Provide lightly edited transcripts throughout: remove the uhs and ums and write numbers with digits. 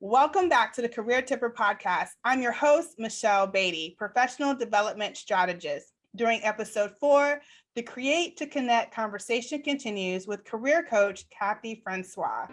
Welcome back to the Career Tipper podcast. I'm your host, Michelle Beatty, professional development strategist. During episode 4, the Create to Connect conversation continues with Career Coach Cathy Francois.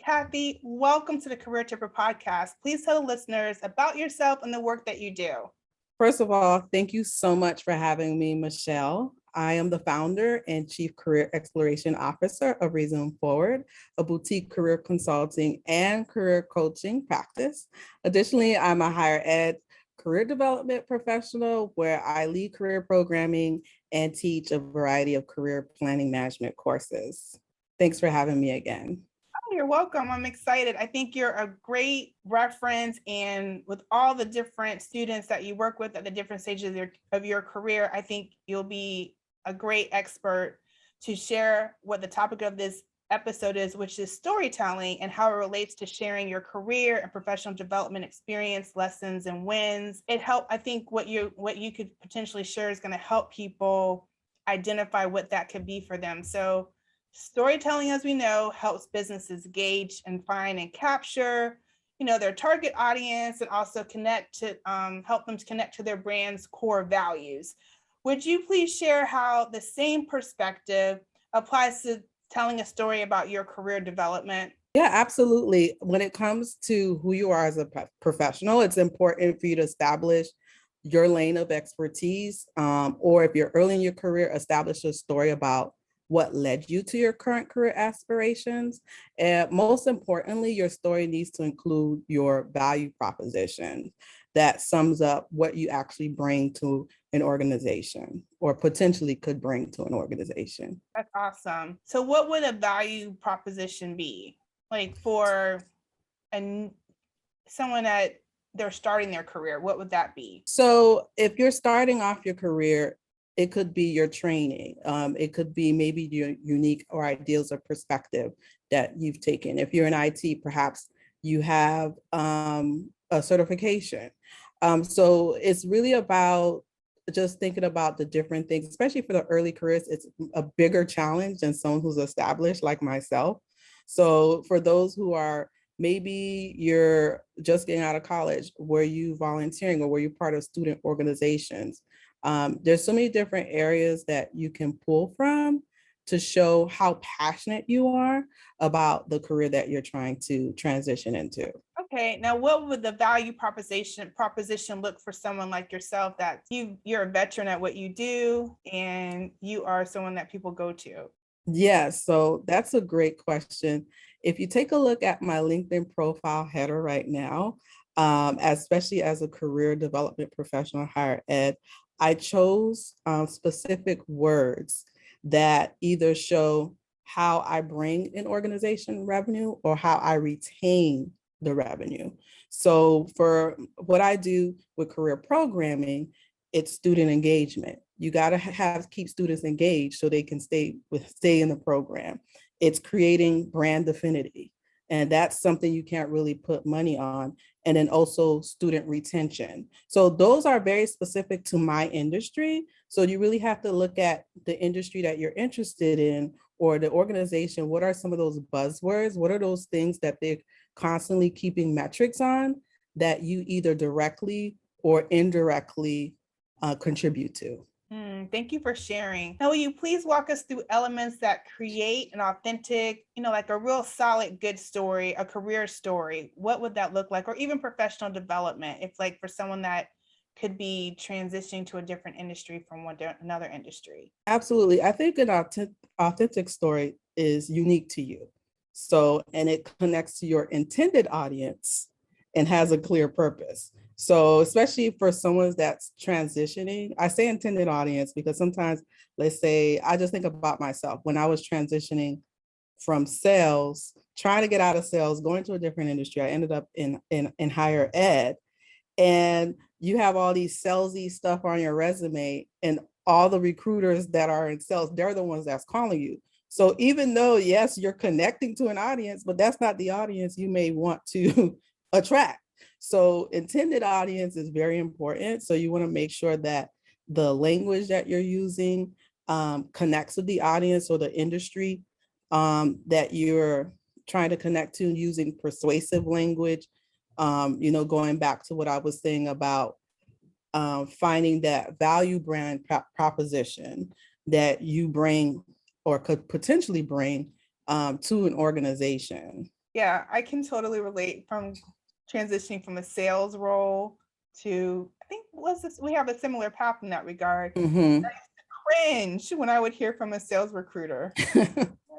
Cathy, welcome to the Career Tipper podcast. Please tell the listeners about yourself and the work that you do. First of all, thank you so much for having me, Michelle. I am the founder and Chief Career Exploration Officer of Resume Forward, a boutique career consulting and career coaching practice. Additionally, I'm a higher ed career development professional where I lead career programming and teach a variety of career planning management courses. Thanks for having me again. You're welcome. I'm excited. I think you're a great reference, and with all the different students that you work with at the different stages of your career, I think you'll be a great expert to share what the topic of this episode is, which is storytelling and how it relates to sharing your career and professional development experience, lessons, and wins. I think what you could potentially share is going to help people identify what that could be for them. So storytelling, as we know, helps businesses gauge and find and capture, their target audience, and also help them to connect to their brand's core values. Would you please share how the same perspective applies to telling a story about your career development? Yeah, absolutely. When it comes to who you are as a professional, it's important for you to establish your lane of expertise, or if you're early in your career, establish a story about what led you to your current career aspirations. And most importantly, your story needs to include your value proposition that sums up what you actually bring to an organization or potentially could bring to an organization. That's awesome. So what would a value proposition be like for someone that they're starting their career? What would that be? So if you're starting off your career, it could be your training. It could be maybe your unique or ideals or perspective that you've taken. If you're in IT, perhaps you have a certification. So it's really about just thinking about the different things, especially for the early careers. It's a bigger challenge than someone who's established like myself. So for those who are, maybe you're just getting out of college, were you volunteering or were you part of student organizations? There's so many different areas that you can pull from to show how passionate you are about the career that you're trying to transition into. Okay, now what would the value proposition look for someone like yourself that you're a veteran at what you do and you are someone that people go to? Yeah, so that's a great question. If you take a look at my LinkedIn profile header right now, especially as a career development professional, higher ed, I chose specific words that either show how I bring an organization revenue or how I retain the revenue. So for what I do with career programming, it's student engagement. You got to keep students engaged so they can stay in the program. It's creating brand affinity. And that's something you can't really put money on. And then also student retention. So those are very specific to my industry. So you really have to look at the industry that you're interested in or the organization. What are some of those buzzwords? What are those things that they're constantly keeping metrics on that you either directly or indirectly contribute to? Thank you for sharing. Now, will you please walk us through elements that create an authentic, like a real solid, good story, a career story? What would that look like? Or even professional development, if like for someone that could be transitioning to a different industry from another industry? Absolutely. I think an authentic story is unique to you. So, and it connects to your intended audience and has a clear purpose. So especially for someone that's transitioning, I say intended audience because sometimes, let's say, I just think about myself when I was transitioning from sales, trying to get out of sales, going to a different industry. I ended up in higher ed, and you have all these salesy stuff on your resume, and all the recruiters that are in sales, they're the ones that's calling you. So even though, yes, you're connecting to an audience, but that's not the audience you may want to attract. So intended audience is very important. So you want to make sure that the language that you're using connects with the audience or the industry that you're trying to connect to, using persuasive language. Going back to what I was saying about finding that value brand proposition that you bring or could potentially bring to an organization. Yeah, I can totally relate from transitioning from a sales role to, I think, we have a similar path in that regard. Mm-hmm. Cringe when I would hear from a sales recruiter.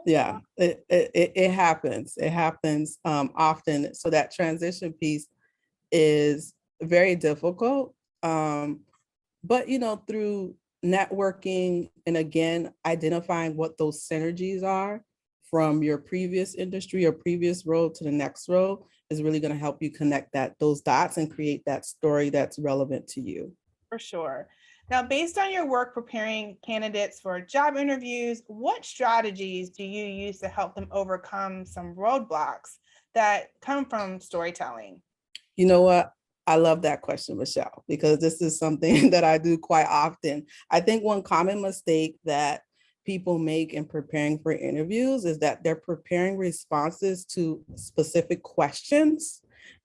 Yeah, it happens. It happens often. So that transition piece is very difficult. But through networking and again, identifying what those synergies are from your previous industry or previous role to the next role is really going to help you connect those dots and create that story that's relevant to you. For sure. Now, based on your work preparing candidates for job interviews, what strategies do you use to help them overcome some roadblocks that come from storytelling? You know what? I love that question, Michelle, because this is something that I do quite often. I think one common mistake that people make in preparing for interviews is that they're preparing responses to specific questions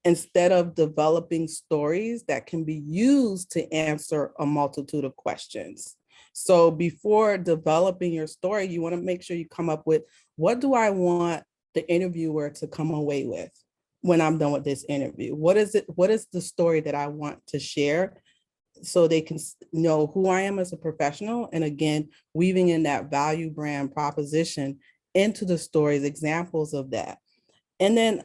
instead of developing stories that can be used to answer a multitude of questions. So before developing your story, you want to make sure you come up with, what do I want the interviewer to come away with when I'm done with this interview? What is it? What is the story that I want to share so they can know who I am as a professional? And again, weaving in that value brand proposition into the stories, examples of that. And then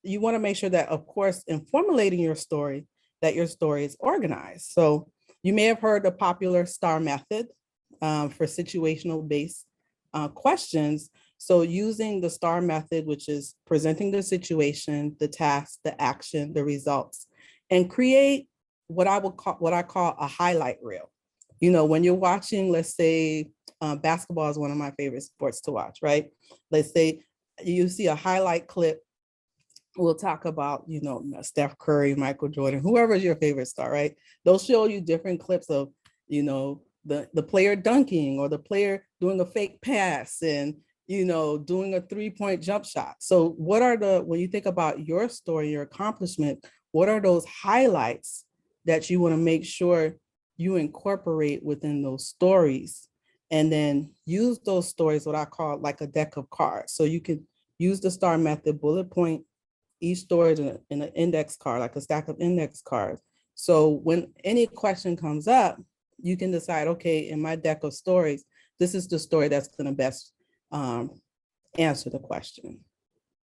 you want to make sure that, of course, in formulating your story, that your story is organized. So you may have heard the popular STAR method for situational based questions. So using the STAR method, which is presenting the situation, the task, the action, the results, and create what I call a highlight reel. When you're watching, let's say basketball is one of my favorite sports to watch, right? Let's say you see a highlight clip. We'll talk about, Steph Curry, Michael Jordan, whoever is your favorite star, right? They'll show you different clips of, the player dunking or the player doing a fake pass and, doing a 3-point jump shot. So when you think about your story, your accomplishment, what are those highlights that you want to make sure you incorporate within those stories? And then use those stories, what I call like a deck of cards. So you can use the STAR method, bullet point each story in an index card, like a stack of index cards. So when any question comes up, you can decide, okay, in my deck of stories, this is the story that's going to best answer the question.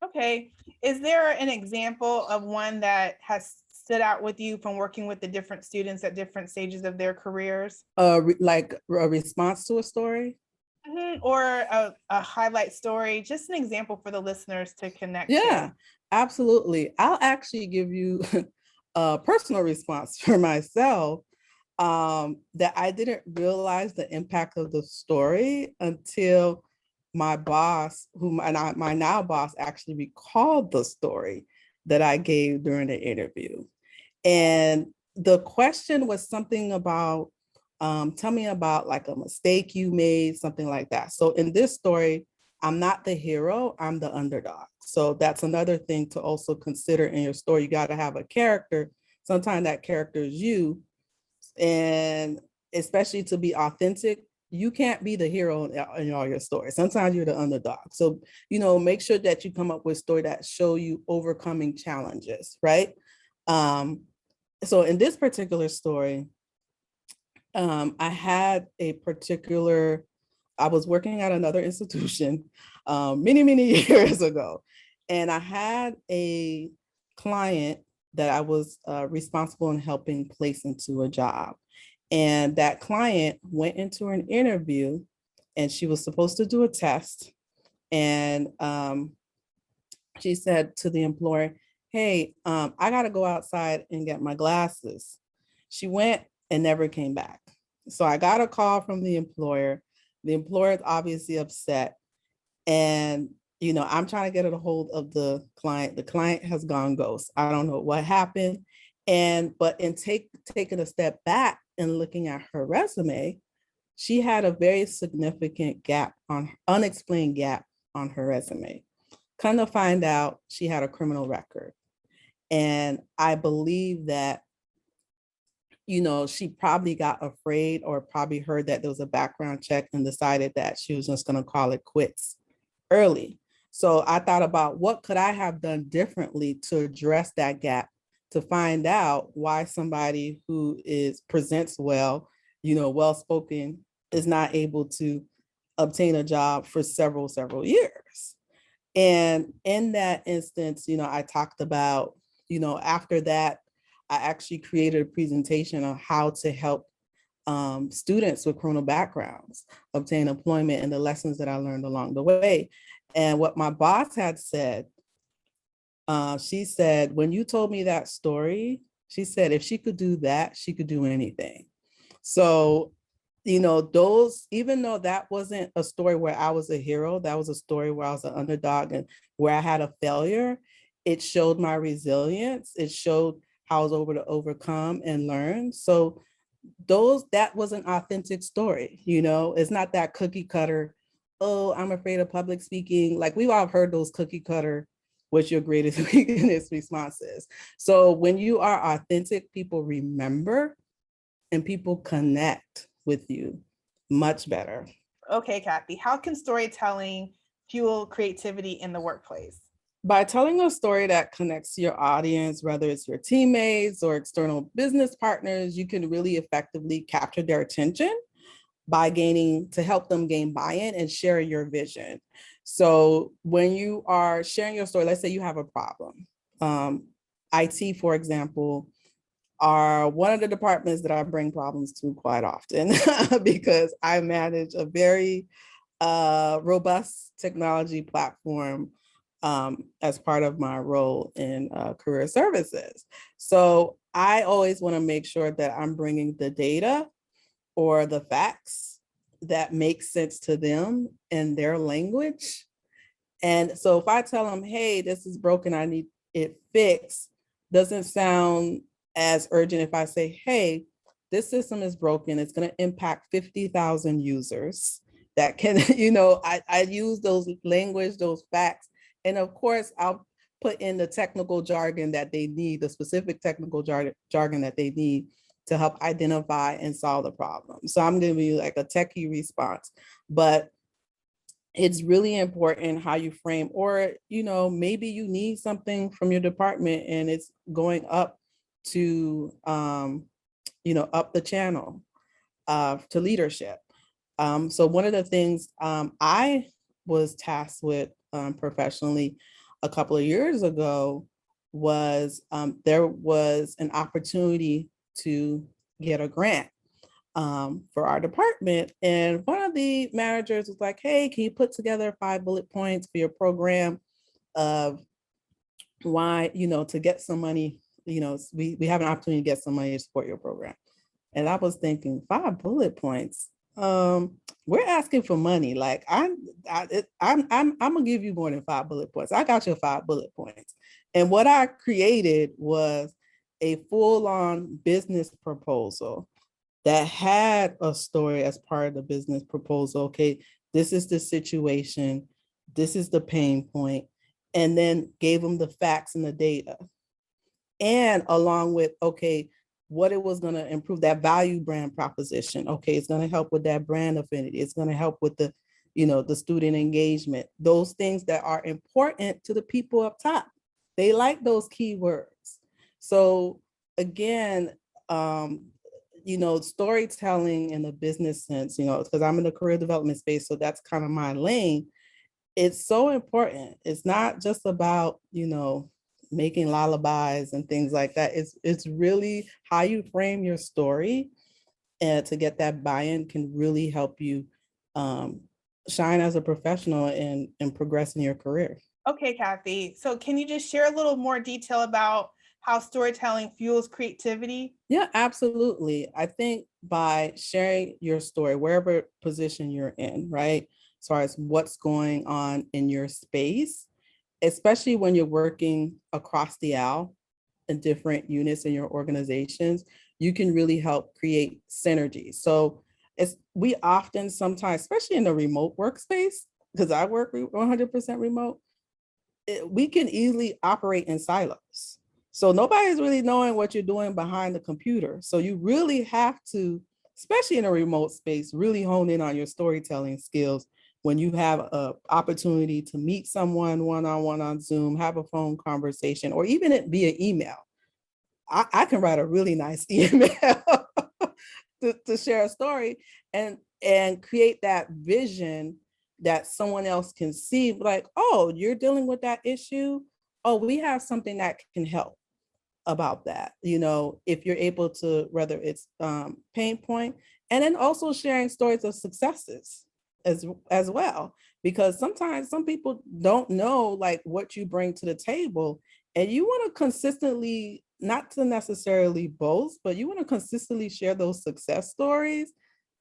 Okay. Is there an example of one that has stood out with you from working with the different students at different stages of their careers? Like a response to a story? Or a highlight story, just an example for the listeners to connect Yeah, to. absolutely. I'll actually give you a personal response for myself that I didn't realize the impact of the story until my boss, my now boss, actually recalled the story that I gave during the interview. And the question was something about, tell me about like a mistake you made, something like that. So in this story, I'm not the hero, I'm the underdog. So that's another thing to also consider in your story. You got to have a character. Sometimes that character is you. And especially to be authentic, you can't be the hero in all your stories. Sometimes you're the underdog. So, make sure that you come up with story that show you overcoming challenges, right? So in this particular story, I was working at another institution many, many years ago. And I had a client that I was responsible in helping place into a job. And that client went into an interview and she was supposed to do a test. And she said to the employer, hey, I got to go outside and get my glasses. She went and never came back. So I got a call from the employer. The employer is obviously upset. And, I'm trying to get a hold of the client. The client has gone ghost. I don't know what happened. But in taking a step back and looking at her resume, she had a very significant unexplained gap on her resume. Come to find out, she had a criminal record. And I believe that, she probably got afraid or probably heard that there was a background check and decided that she was just going to call it quits early. So I thought about what could I have done differently to address that gap, to find out why somebody who presents well, well-spoken, is not able to obtain a job for several years. And in that instance, I talked about, after that, I actually created a presentation on how to help students with criminal backgrounds obtain employment and the lessons that I learned along the way. And what my boss had said, she said, when you told me that story, she said, if she could do that, she could do anything. So, even though that wasn't a story where I was a hero, that was a story where I was an underdog and where I had a failure, it showed my resilience. It showed how I was able to overcome and learn. So that was an authentic story. It's not that cookie cutter, oh, I'm afraid of public speaking. Like, we've all heard those cookie cutter, what's your greatest weakness responses. So when you are authentic, people remember and people connect with you much better. Okay, Cathy, how can storytelling fuel creativity in the workplace? By telling a story that connects to your audience, whether it's your teammates or external business partners, you can really effectively capture their attention to help them gain buy-in and share your vision. So when you are sharing your story, let's say you have a problem. IT, for example, are one of the departments that I bring problems to quite often because I manage a very robust technology platform as part of my role in career services. So I always want to make sure that I'm bringing the data or the facts that make sense to them in their language. And so if I tell them, hey, this is broken, I need it fixed, doesn't sound as urgent if I say, hey, this system is broken, it's going to impact 50,000 users that can, I use those language, those facts. And of course, I'll put in the technical jargon that they need, the specific technical jargon that they need to help identify and solve the problem. So I'm going to be like a techie response, but it's really important how you frame, or, maybe you need something from your department and it's going up to, up the channel to leadership. So one of the things I was tasked with professionally a couple of years ago was there was an opportunity to get a grant for our department. And one of the managers was like, hey, can you put together 5 bullet points for your program of why, to get some money, we have an opportunity to get some money to support your program. And I was thinking, 5 bullet points. We're asking for money. Like I'm gonna give you more than 5 bullet points. I got your 5 bullet points. And what I created was a full-on business proposal that had a story as part of the business proposal. Okay, this is the situation, this is the pain point, and then gave them the facts and the data. And along with, okay, what it was going to improve, that value brand proposition. Okay, it's going to help with that brand affinity. It's going to help with the, the student engagement, those things that are important to the people up top. They like those keywords. So again, storytelling in the business sense, because I'm in the career development space, so that's kind of my lane. It's so important. It's not just about, making lullabies and things like that. It's really how you frame your story, and to get that buy-in can really help you shine as a professional and progress in your career. Okay, Cathy. So can you just share a little more detail about how storytelling fuels creativity? Yeah, absolutely. I think by sharing your story, wherever position you're in, right? as far as what's going on in your space, especially when you're working across the aisle in different units in your organizations. You can really help create synergy. So we often sometimes, especially in the remote workspace, because I work 100% remote, we can easily operate in silos. So nobody's really knowing what you're doing behind the computer. So you really have to, especially in a remote space, really hone in on your storytelling skills when you have an opportunity to meet someone one-on-one on Zoom, have a phone conversation, or even it via email. I can write a really nice email to share a story and create that vision that someone else can see, like, oh, you're dealing with that issue. Oh, we have something that can help about that. If you're able to, whether it's pain point, and then also sharing stories of successes as well, because sometimes some people don't know like what you bring to the table, and you want to consistently, not to necessarily boast, but you want to consistently share those success stories,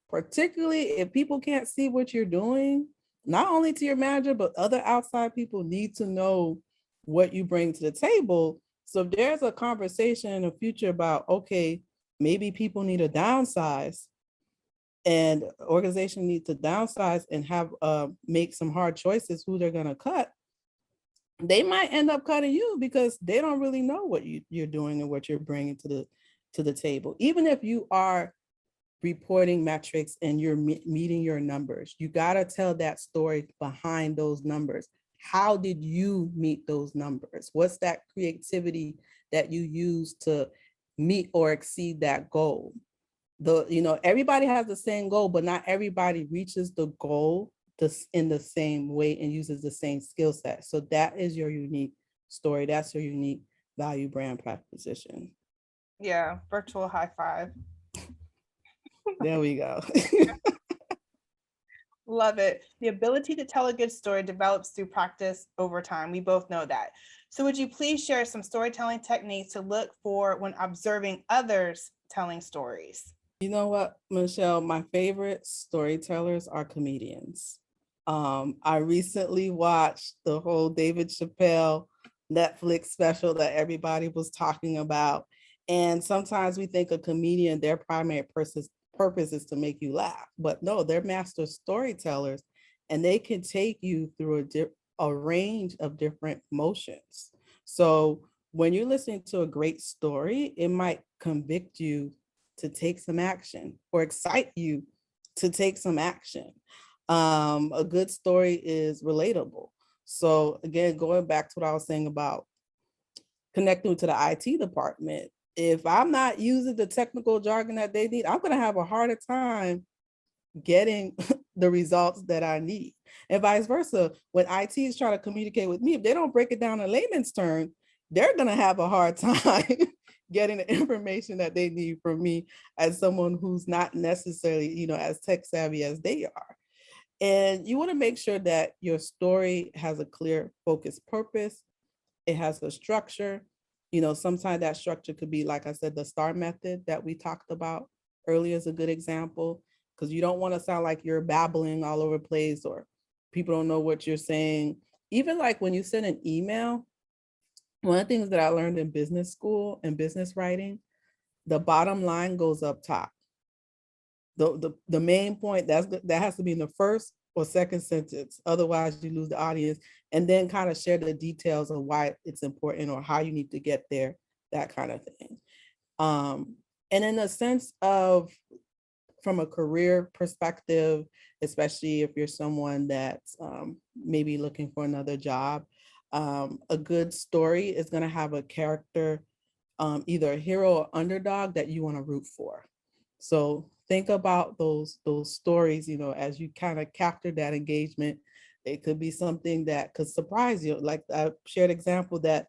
particularly if people can't see what you're doing, not only to your manager, but other outside people need to know what you bring to the table. So if there's a conversation in the future about, okay, maybe people need to downsize and organization needs to downsize and have make some hard choices who they're going to cut, they might end up cutting you because they don't really know what you're doing and what you're bringing to the table. Even if you are reporting metrics and you're meeting your numbers, you got to tell that story behind those numbers. How did you meet those numbers? What's that creativity that you use to meet or exceed that goal? Everybody has the same goal, but not everybody reaches the goal in the same way and uses the same skill set. So that is your unique story. That's your unique value brand proposition. Yeah, virtual high five. There we go. Love it. The ability to tell a good story develops through practice over time. We both know that. So would you please share some storytelling techniques to look for when observing others telling stories? You know what, Michelle, my favorite storytellers are comedians. I recently watched the whole David Chappelle Netflix special that everybody was talking about. And sometimes we think a comedian, their primary purpose is to make you laugh, but no, they're master storytellers, and they can take you through a range of different emotions. So when you're listening to a great story, it might convict you to take some action or excite you to take some action. A good story is relatable. So again, going back to what I was saying about connecting to the IT department, if I'm not using the technical jargon that they need, I'm going to have a harder time getting the results that I need. And vice versa, when IT is trying to communicate with me, if they don't break it down in layman's terms, they're going to have a hard time getting the information that they need from me as someone who's not necessarily, as tech savvy as they are. And you want to make sure that your story has a clear, focused purpose. It has a structure. Sometimes that structure could be, like I said, the STAR method that we talked about earlier is a good example, because you don't want to sound like you're babbling all over the place or people don't know what you're saying. Even like when you send an email, one of the things that I learned in business school and business writing, the bottom line goes up top. The main point that has to be in the first or second sentence, otherwise you lose the audience, and then kind of share the details of why it's important or how you need to get there, that kind of thing. And in a sense of, from a career perspective, especially if you're someone that's maybe looking for another job, a good story is going to have a character, either a hero or underdog that you want to root for. So think about those stories, as you kind of capture that engagement. It could be something that could surprise you. Like I shared example that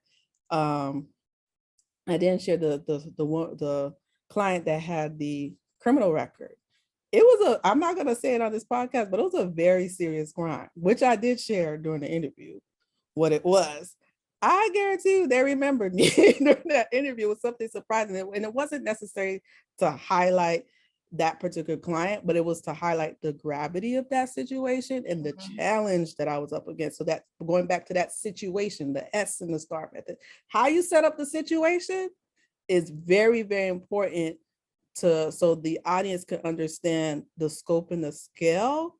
I didn't share the client that had the criminal record. It was I'm not going to say it on this podcast, but it was a very serious crime, which I did share during the interview what it was. I guarantee you they remembered me during that interview with something surprising. And it wasn't necessary to highlight that particular client, but it was to highlight the gravity of that situation and the Mhm. challenge that I was up against. So that going back to that situation, the S in the STAR method, how you set up the situation is very, very important so the audience can understand the scope and the scale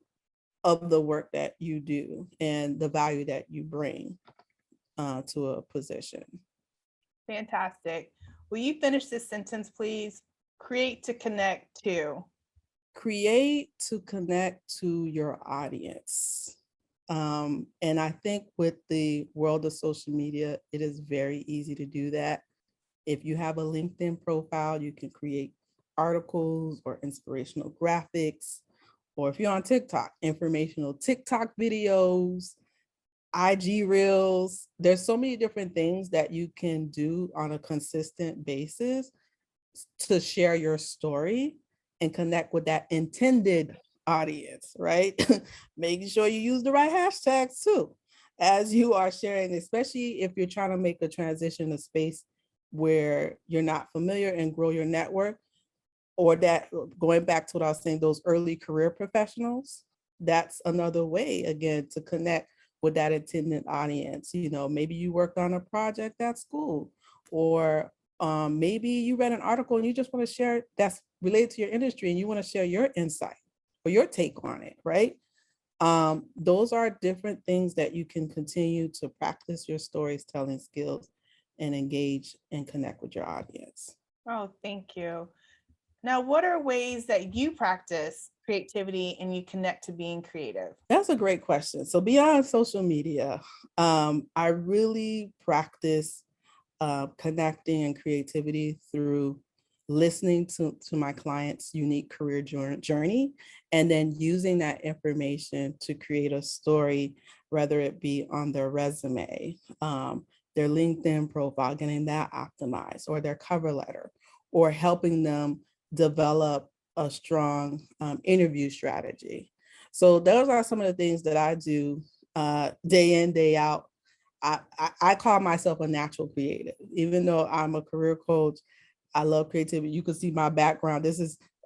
of the work that you do and the value that you bring to a position. Fantastic. Will you finish this sentence, please? Create to connect to. Create to connect to your audience. And I think with the world of social media, it is very easy to do that. If you have a LinkedIn profile, you can create articles or inspirational graphics, or if you're on TikTok, informational TikTok videos, IG reels. There's so many different things that you can do on a consistent basis to share your story and connect with that intended audience, right? Making sure you use the right hashtags too, as you are sharing, especially if you're trying to make a transition to space where you're not familiar and grow your network, or that going back to what I was saying, those early career professionals, that's another way again to connect with that intended audience. You know, maybe you worked on a project at school, or maybe you read an article and you just want to share that's related to your industry and you want to share your insight or your take on it, right? Those are different things that you can continue to practice your storytelling skills and engage and connect with your audience. Oh, thank you. Now, what are ways that you practice creativity and you connect to being creative? That's a great question. So beyond social media, I really practice connecting and creativity through listening to my client's unique career journey, and then using that information to create a story, whether it be on their resume, their LinkedIn profile, getting that optimized, or their cover letter, or helping them develop a strong interview strategy. So those are some of the things that I do day in, day out. I call myself a natural creative, even though I'm a career coach. I love creativity. You can see my background.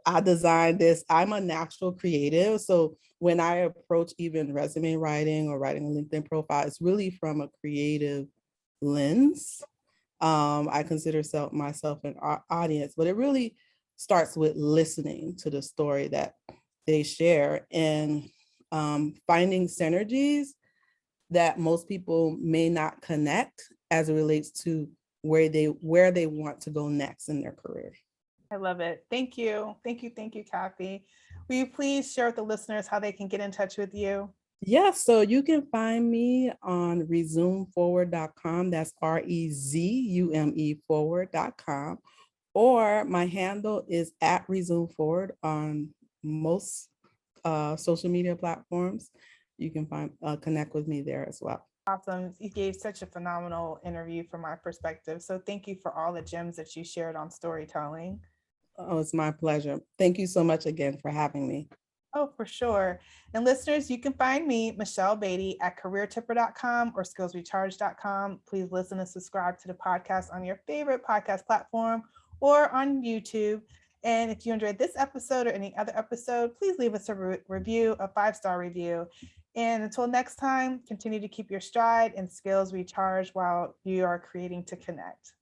I designed this. I'm a natural creative. So when I approach even resume writing or writing a LinkedIn profile, it's really from a creative lens. I consider myself an audience, but it really starts with listening to the story that they share and finding synergies that most people may not connect as it relates to where they want to go next in their career. I love it. Thank you. Thank you. Thank you, Cathy. Will you please share with the listeners how they can get in touch with you? Yes, so you can find me on resumeforward.com. That's REZUME forward.com. Or my handle is at resumeforward on most social media platforms. You can connect with me there as well. Awesome. You gave such a phenomenal interview from my perspective. So thank you for all the gems that you shared on storytelling. Oh, it's my pleasure. Thank you so much again for having me. Oh, for sure. And listeners, you can find me, Michelle Beatty, at careertipper.com or skillsrecharge.com. Please listen and subscribe to the podcast on your favorite podcast platform or on YouTube. And if you enjoyed this episode or any other episode, please leave us a review, a 5-star review. And until next time, continue to keep your stride and skills recharged while you are creating to connect.